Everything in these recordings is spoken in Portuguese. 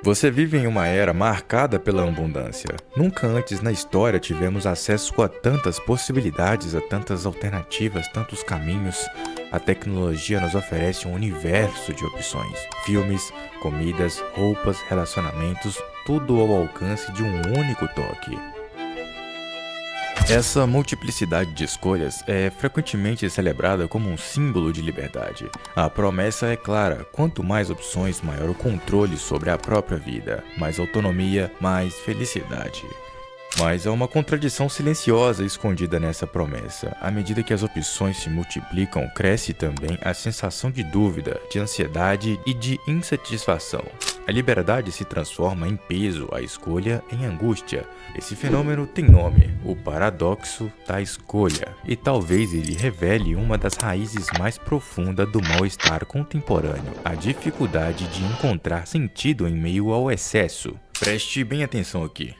Você vive em uma era marcada pela abundância. Nunca antes na história tivemos acesso a tantas possibilidades, a tantas alternativas, tantos caminhos. A tecnologia nos oferece um universo de opções. Filmes, comidas, roupas, relacionamentos, tudo ao alcance de um único toque. Essa multiplicidade de escolhas é frequentemente celebrada como um símbolo de liberdade. A promessa é clara: quanto mais opções, maior o controle sobre a própria vida, mais autonomia, mais felicidade. Mas há uma contradição silenciosa escondida nessa promessa. À medida que as opções se multiplicam, cresce também a sensação de dúvida, de ansiedade e de insatisfação. A liberdade se transforma em peso, a escolha em angústia. Esse fenômeno tem nome: o paradoxo da escolha. E talvez ele revele uma das raízes mais profundas do mal-estar contemporâneo: a dificuldade de encontrar sentido em meio ao excesso. Preste bem atenção aqui.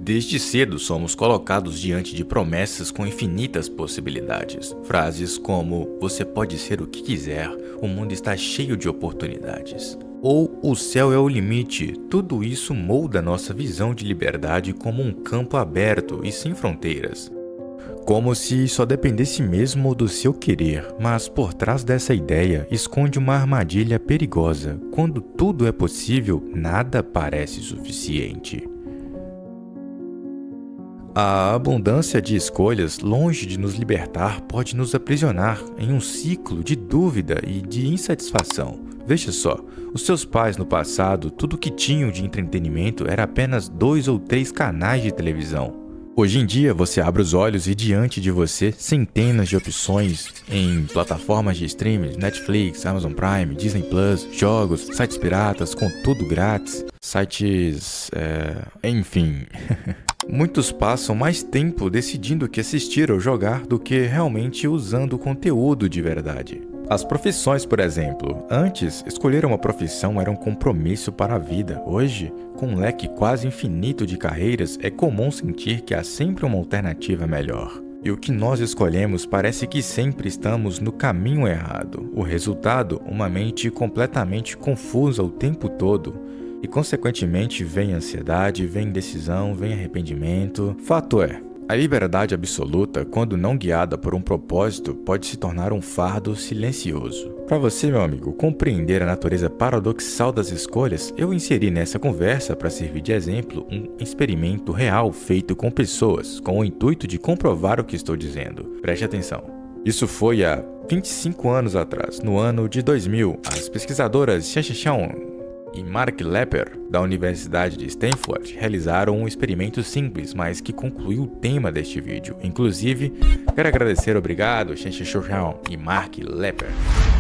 Desde cedo somos colocados diante de promessas com infinitas possibilidades. Frases como: você pode ser o que quiser, o mundo está cheio de oportunidades. Ou o céu é o limite. Tudo isso molda nossa visão de liberdade como um campo aberto e sem fronteiras. Como se só dependesse mesmo do seu querer, mas por trás dessa ideia esconde uma armadilha perigosa. Quando tudo é possível, nada parece suficiente. A abundância de escolhas, longe de nos libertar, pode nos aprisionar em um ciclo de dúvida e de insatisfação. Veja só, os seus pais no passado, tudo que tinham de entretenimento era apenas 2 ou 3 canais de televisão. Hoje em dia, você abre os olhos e diante de você, centenas de opções em plataformas de streaming, Netflix, Amazon Prime, Disney Plus, jogos, sites piratas com tudo grátis, sites... enfim... Muitos passam mais tempo decidindo o que assistir ou jogar do que realmente usando o conteúdo de verdade. As profissões, por exemplo. Antes, escolher uma profissão era um compromisso para a vida. Hoje, com um leque quase infinito de carreiras, é comum sentir que há sempre uma alternativa melhor. E o que nós escolhemos parece que sempre estamos no caminho errado. O resultado, uma mente completamente confusa o tempo todo. E consequentemente vem ansiedade, vem indecisão, vem arrependimento. Fato é, a liberdade absoluta, quando não guiada por um propósito, pode se tornar um fardo silencioso. Para você, meu amigo, compreender a natureza paradoxal das escolhas, eu inseri nessa conversa, para servir de exemplo, um experimento real feito com pessoas, com o intuito de comprovar o que estou dizendo. Preste atenção. Isso foi há 25 anos atrás, no ano de 2000. As pesquisadoras Xiang e Mark Lepper, da Universidade de Stanford, realizaram um experimento simples, mas que concluiu o tema deste vídeo. Inclusive, quero agradecer, obrigado, Xiang e Mark Lepper.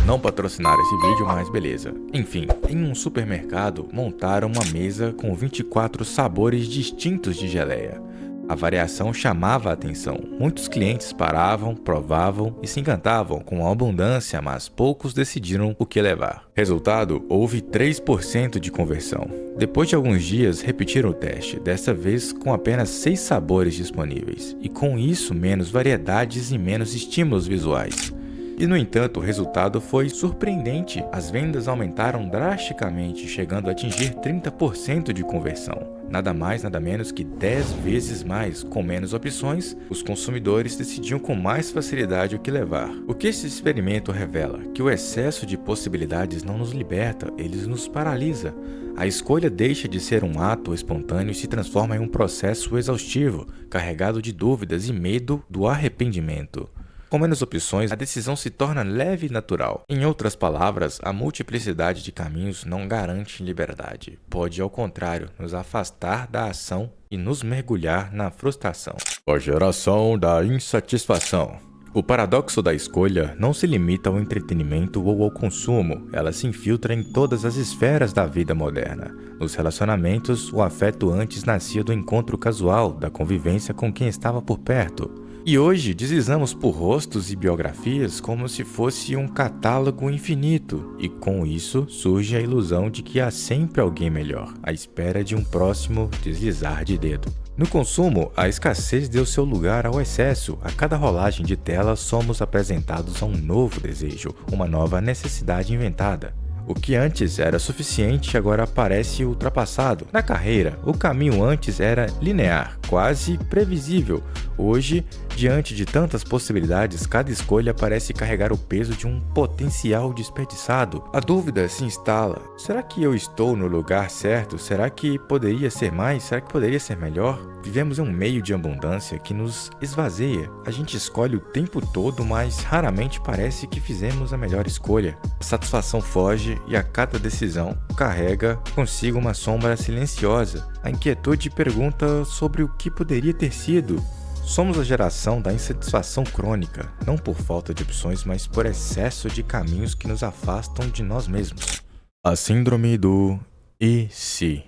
Não patrocinaram esse vídeo, mas beleza. Enfim, em um supermercado, montaram uma mesa com 24 sabores distintos de geleia. A variação chamava a atenção. Muitos clientes paravam, provavam e se encantavam com a abundância, mas poucos decidiram o que levar. Resultado, houve 3% de conversão. Depois de alguns dias, repetiram o teste, desta vez com apenas 6 sabores disponíveis, e com isso menos variedades e menos estímulos visuais. E no entanto, o resultado foi surpreendente. As vendas aumentaram drasticamente, chegando a atingir 30% de conversão. Nada mais, nada menos que 10 vezes mais. Com menos opções, os consumidores decidiam com mais facilidade o que levar. O que esse experimento revela? Que o excesso de possibilidades não nos liberta, ele nos paralisa. A escolha deixa de ser um ato espontâneo e se transforma em um processo exaustivo, carregado de dúvidas e medo do arrependimento. Com menos opções, a decisão se torna leve e natural. Em outras palavras, a multiplicidade de caminhos não garante liberdade. Pode, ao contrário, nos afastar da ação e nos mergulhar na frustração. A geração da insatisfação. O paradoxo da escolha não se limita ao entretenimento ou ao consumo, ela se infiltra em todas as esferas da vida moderna. Nos relacionamentos, o afeto antes nascia do encontro casual, da convivência com quem estava por perto. E hoje deslizamos por rostos e biografias como se fosse um catálogo infinito, e com isso surge a ilusão de que há sempre alguém melhor, à espera de um próximo deslizar de dedo. No consumo, a escassez deu seu lugar ao excesso. A cada rolagem de tela, somos apresentados a um novo desejo, uma nova necessidade inventada. O que antes era suficiente agora parece ultrapassado. Na carreira, o caminho antes era linear, quase previsível. Hoje, diante de tantas possibilidades, cada escolha parece carregar o peso de um potencial desperdiçado. A dúvida se instala: será que eu estou no lugar certo? Será que poderia ser mais? Será que poderia ser melhor? Vivemos em um meio de abundância que nos esvazia. A gente escolhe o tempo todo, mas raramente parece que fizemos a melhor escolha. A satisfação foge e a cada decisão carrega consigo uma sombra silenciosa. A inquietude pergunta sobre o que poderia ter sido. Somos a geração da insatisfação crônica, não por falta de opções, mas por excesso de caminhos que nos afastam de nós mesmos. A síndrome do e se.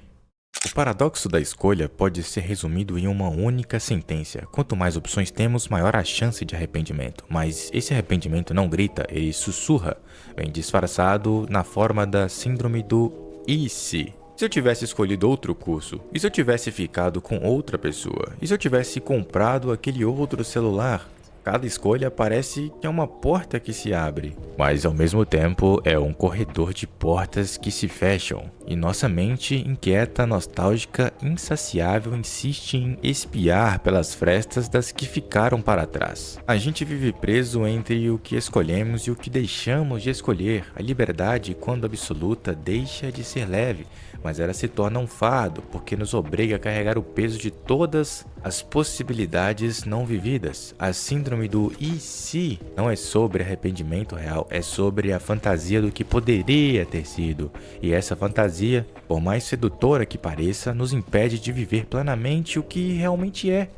O paradoxo da escolha pode ser resumido em uma única sentença. Quanto mais opções temos, maior a chance de arrependimento. Mas esse arrependimento não grita, ele sussurra, vem disfarçado na forma da síndrome do e se. Se eu tivesse escolhido outro curso? E se eu tivesse ficado com outra pessoa? E se eu tivesse comprado aquele outro celular? Cada escolha parece que é uma porta que se abre, mas ao mesmo tempo é um corredor de portas que se fecham. E nossa mente inquieta, nostálgica, insaciável insiste em espiar pelas frestas das que ficaram para trás. A gente vive preso entre o que escolhemos e o que deixamos de escolher. A liberdade, quando absoluta, deixa de ser leve, mas ela se torna um fardo porque nos obriga a carregar o peso de todas as possibilidades não vividas. A síndrome do e se não é sobre arrependimento real, é sobre a fantasia do que poderia ter sido. E essa fantasia, por mais sedutora que pareça, nos impede de viver plenamente o que realmente é.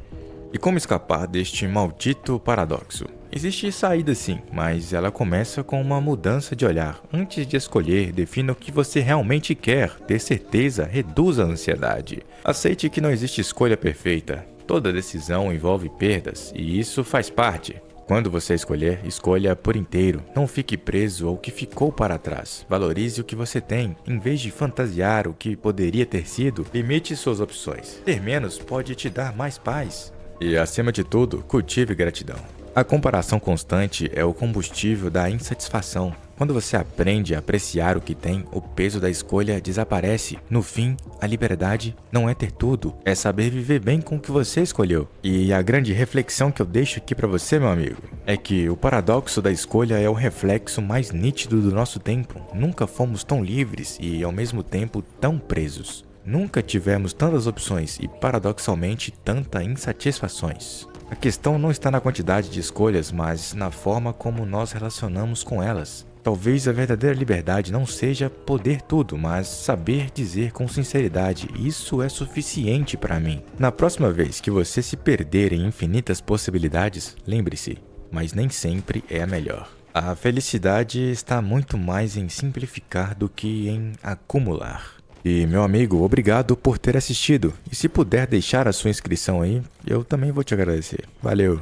E como escapar deste maldito paradoxo? Existe saída sim, mas ela começa com uma mudança de olhar. Antes de escolher, defina o que você realmente quer. Ter certeza reduz a ansiedade. Aceite que não existe escolha perfeita. Toda decisão envolve perdas, e isso faz parte. Quando você escolher, escolha por inteiro. Não fique preso ao que ficou para trás. Valorize o que você tem. Em vez de fantasiar o que poderia ter sido, limite suas opções. Ter menos pode te dar mais paz. E, acima de tudo, cultive gratidão. A comparação constante é o combustível da insatisfação. Quando você aprende a apreciar o que tem, o peso da escolha desaparece. No fim, a liberdade não é ter tudo, é saber viver bem com o que você escolheu. E a grande reflexão que eu deixo aqui para você, meu amigo, é que o paradoxo da escolha é o reflexo mais nítido do nosso tempo. Nunca fomos tão livres e, ao mesmo tempo, tão presos. Nunca tivemos tantas opções e, paradoxalmente, tantas insatisfações. A questão não está na quantidade de escolhas, mas na forma como nós relacionamos com elas. Talvez a verdadeira liberdade não seja poder tudo, mas saber dizer com sinceridade: isso é suficiente para mim. Na próxima vez que você se perder em infinitas possibilidades, lembre-se, mas nem sempre é a melhor. A felicidade está muito mais em simplificar do que em acumular. E, meu amigo, obrigado por ter assistido. E se puder deixar a sua inscrição aí, eu também vou te agradecer. Valeu!